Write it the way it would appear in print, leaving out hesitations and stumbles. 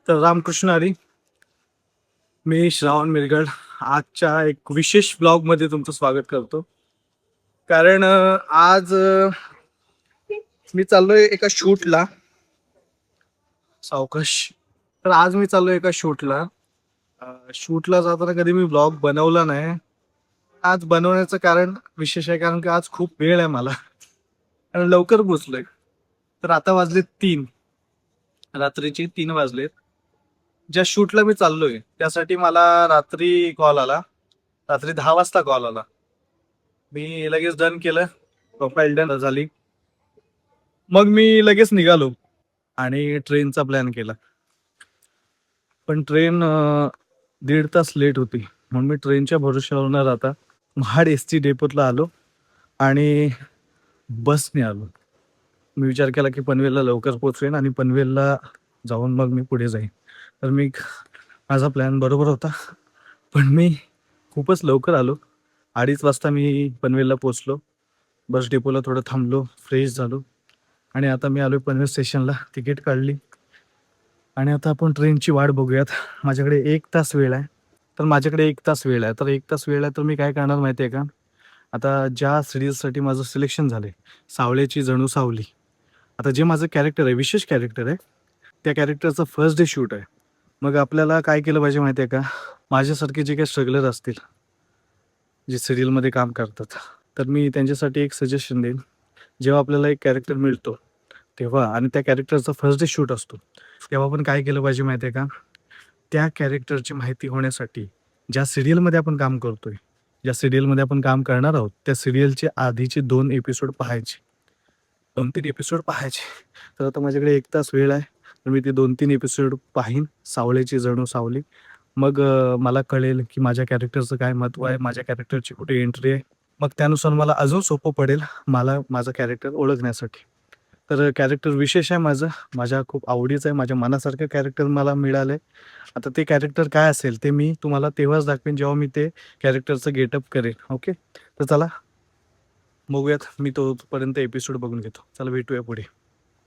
तर रामकृष्ण हरी. मी श्रावण मिरगड आजच्या एक विशेष ब्लॉगमध्ये तुमचं स्वागत करतो. कारण आज मी चाललोय एका शूटला. सावकाश. तर आज मी चाललोय एका शूटला. शूटला जाताना कधी मी ब्लॉग बनवला नाही. आज बनवण्याचं कारण विशेष आहे, कारण की आज खूप वेळ आहे मला आणि लवकर पोचलोय. तर आता वाजले 3, रात्रीचे 3 वाजलेत. ज्या शूटला मी चाललोय त्यासाठी मला रात्री कॉल आला. रात्री 10 वाजता कॉल आला. मी लगेच डन केलं, प्रोफाईल डन झाली. मग मी लगेच निघालो आणि ट्रेनचा प्लॅन केला. पण ट्रेन 1.5 तास लेट होती, म्हणून मी ट्रेनच्या भरोश्यावर न राहता महाड ST डेपोतला आलो आणि बसने आलो. मी विचार केला की पनवेलला लवकर पोचवेन आणि पनवेलला जाऊन मग मी पुढे जाईन. तर माझा प्लॅन बरोबर होता, पण मी खूपच लवकर आलो. 2:30 वाजता मी पनवेलला पोचलो. बस डेपोला थोडं थांबलो, फ्रेश झालो आणि आता मी आलोय पनवेल स्टेशनला. तिकीट काढली आणि आता आपण ट्रेनची वाट बघूयात. माझ्याकडे 1 तास वेळ आहे. तर 1 तास वेळ आहे, तर मी काय करणार माहिती आहे का? आता ज्या सिरीजसाठी माझं सिलेक्शन झालंय, सावळ्याची जणू सावली. आता जे माझं कॅरेक्टर आहे, विशेष कॅरेक्टर आहे, त्या कॅरेक्टरचं फर्स्ट डे शूट आहे. मग आपल्याला काय केलं पाहिजे माहिती आहे का? माझ्यासारखे जे काही स्ट्रगलर असतील, जे सिरियलमध्ये काम करतात, तर मी त्यांच्यासाठी एक सजेशन देईन. जेव्हा आपल्याला एक कॅरेक्टर मिळतो तेव्हा आणि त्या कॅरेक्टरचा फर्स्ट डे शूट असतो, तेव्हा आपण काय केलं पाहिजे माहिती आहे का? त्या कॅरेक्टरची माहिती होण्यासाठी ज्या सिरियलमध्ये आपण काम करतोय, ज्या सिरियलमध्ये आपण काम करणार आहोत, त्या सिरियलचे आधीचे 2 एपिसोड पाहायचे, 2-3 एपिसोड पाहायचे. तर आता माझ्याकडे 1 तास वेळ आहे, तर मी ते 2-3 एपिसोड पाहीन, सावळ्याची जणू सावली. मग मला कळेल की माझ्या कॅरेक्टरचं काय महत्त्व आहे, माझ्या कॅरेक्टरची कुठे एंट्री आहे. मग त्यानुसार मला अजून सोपं पडेल मला माझं कॅरेक्टर ओळखण्यासाठी. तर कॅरेक्टर विशेष आहे माझं, माझ्या खूप आवडीचं आहे, माझ्या मनासारखं कॅरेक्टर मला मिळालंय. आता ते कॅरेक्टर काय असेल ते मी तुम्हाला तेव्हाच दाखवेन जेव्हा मी ते कॅरेक्टरचं गेटअप करेन. ओके, तर चला बघूयात. मी तोपर्यंत एपिसोड बघून घेतो. चला भेटूया पुढे.